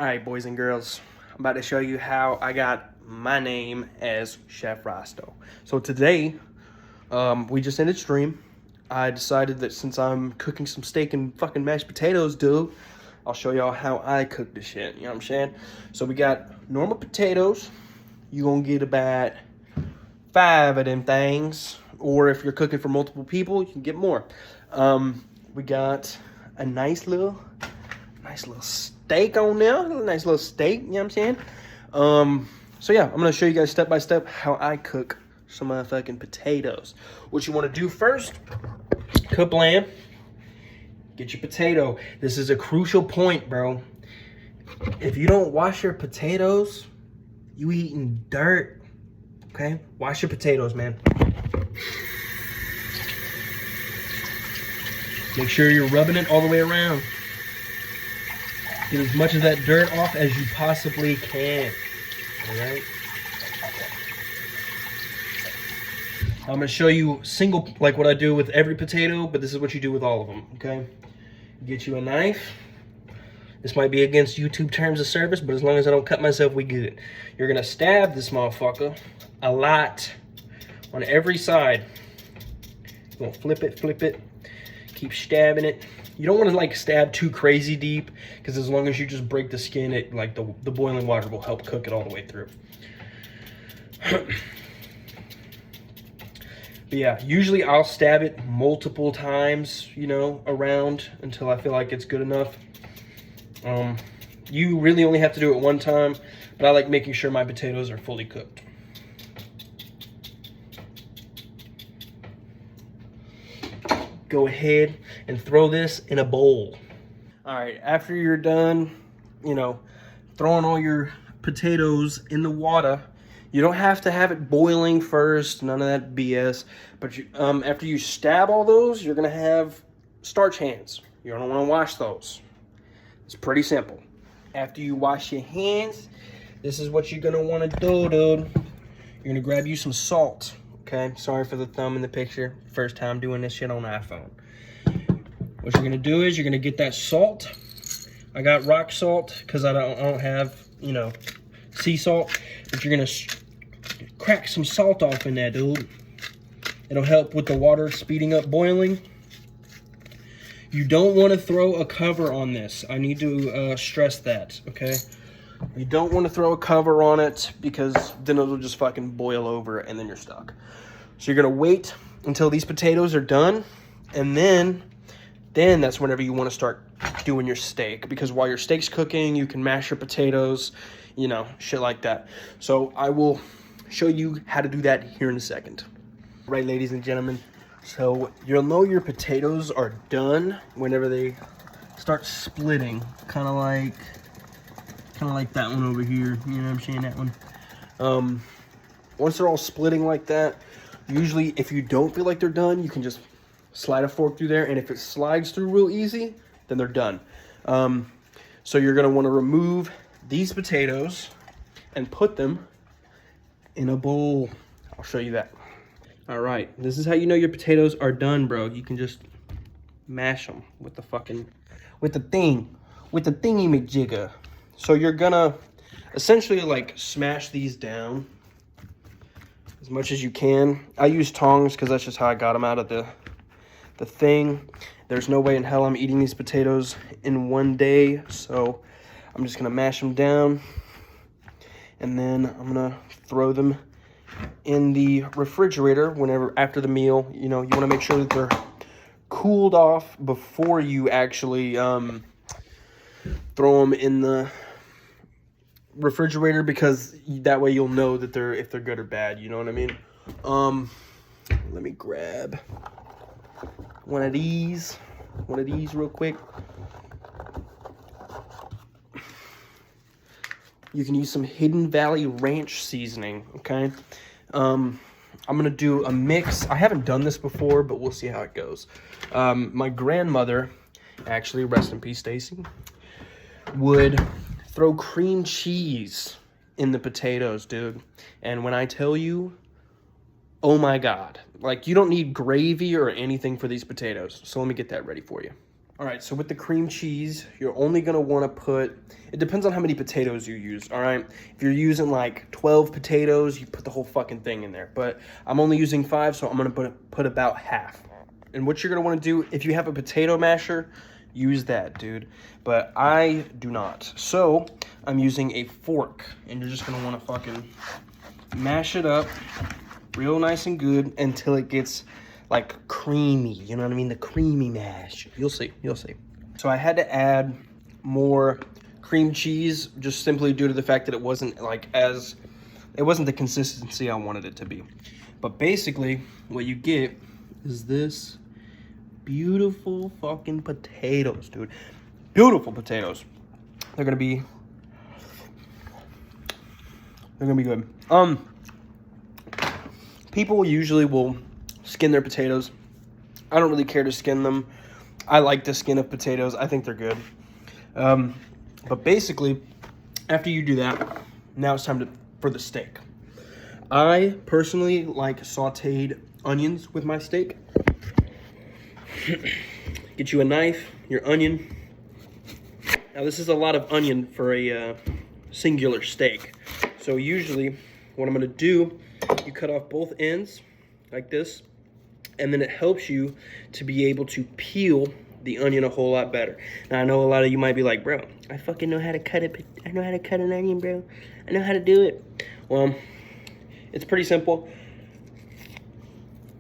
Alright, boys and girls, I'm about to show you how I got my name as Chef Rasto. So today, we just ended stream. I decided that since I'm cooking some steak and fucking mashed potatoes, dude, I'll show y'all how I cook this shit, you know what I'm saying? So we got normal potatoes. You're gonna get about 5 of them things. Or if you're cooking for multiple people, you can get more. We got a nice little steak on there, a nice little steak, you know what I'm saying? So yeah, I'm gonna show you guys step by step how I cook some motherfucking potatoes. What you wanna do first, kablam, get your potato. This is a crucial point, bro. If you don't wash your potatoes, you eating dirt, okay? Wash your potatoes, man. Make sure you're rubbing it all the way around. Get as much of that dirt off as you possibly can, all right? I'm gonna show you single, like what I do with every potato, but this is what you do with all of them, okay? Get you a knife. This might be against YouTube terms of service, but as long as I don't cut myself, we good. You're gonna stab this motherfucker a lot on every side. You're gonna flip it, keep stabbing it. You don't want to like stab too crazy deep, because as long as you just break the skin, it like the boiling water will help cook it all the way through. But yeah, usually I'll stab it multiple times, you know, around until I feel like it's good enough. You really only have to do it one time, but I like making sure my potatoes are fully cooked. Go ahead and throw this in a bowl. All right, after you're done, you know, throwing all your potatoes in the water, you don't have to have it boiling first, none of that BS. But you, after you stab all those, you're gonna have starch hands. You don't wanna wash those. It's pretty simple. After you wash your hands, this is what you're gonna wanna do, dude. You're gonna grab you some salt. Okay, sorry for the thumb in the picture. First time doing this shit on iPhone. What you're gonna do is you're gonna get that salt. I got rock salt because I don't have, you know, sea salt. But you're gonna crack some salt off in there, dude. It'll help with the water speeding up boiling. You don't want to throw a cover on this. I need to stress that, okay? You don't want to throw a cover on it because then it'll just fucking boil over and then you're stuck. So you're gonna wait until these potatoes are done, and then that's whenever you want to start doing your steak, because while your steak's cooking, you can mash your potatoes, you know, shit like that. So I will show you how to do that here in a second. Right, ladies and gentlemen, so you'll know your potatoes are done whenever they start splitting, kind of like that one over here, you know what I'm saying, that one. Once they're all splitting like that, usually if you don't feel like they're done, you can just slide a fork through there, and if it slides through real easy, then they're done. So you're gonna wanna remove these potatoes and put them in a bowl. I'll show you that. All right, this is how you know your potatoes are done, bro. You can just mash them with the thingy-majigger. So you're gonna essentially like smash these down as much as you can. I use tongs because that's just how I got them out of the thing. There's no way in hell I'm eating these potatoes in one day, so I'm just gonna mash them down, and then I'm gonna throw them in the refrigerator whenever after the meal. You know, you want to make sure that they're cooled off before you actually throw them in the refrigerator, because that way you'll know that if they're good or bad, you know what I mean? Let me grab one of these real quick. You can use some Hidden Valley Ranch seasoning, okay? I'm gonna do a mix. I haven't done this before, but we'll see how it goes. My grandmother, actually, rest in peace, Stacy, would throw cream cheese in the potatoes, dude. And when I tell you, oh my God. Like, you don't need gravy or anything for these potatoes. So let me get that ready for you. All right, so with the cream cheese, you're only gonna wanna put, it depends on how many potatoes you use, all right? If you're using like 12 potatoes, you put the whole fucking thing in there. But I'm only using 5, so I'm gonna put about half. And what you're gonna wanna do, if you have a potato masher, use that, dude. But I do not. So I'm using a fork, and you're just gonna wanna fucking mash it up real nice and good until it gets like creamy, you know what I mean? The creamy mash. You'll see, you'll see. So I had to add more cream cheese just simply due to the fact that it wasn't the consistency I wanted it to be. But basically what you get is this beautiful fucking potatoes, dude. Beautiful potatoes. They're gonna be good. People usually will skin their potatoes. I don't really care to skin them. I like the skin of potatoes. I think they're good. But basically, after you do that, now it's time for the steak. I personally like sauteed onions with my steak. Get you a knife, your onion. Now this is a lot of onion for a singular steak. So usually what I'm gonna do, you cut off both ends like this, and then it helps you to be able to peel the onion a whole lot better. Now I know a lot of you might be like, bro, I fucking know how to cut it. I know how to cut an onion, bro. I know how to do it. Well, it's pretty simple.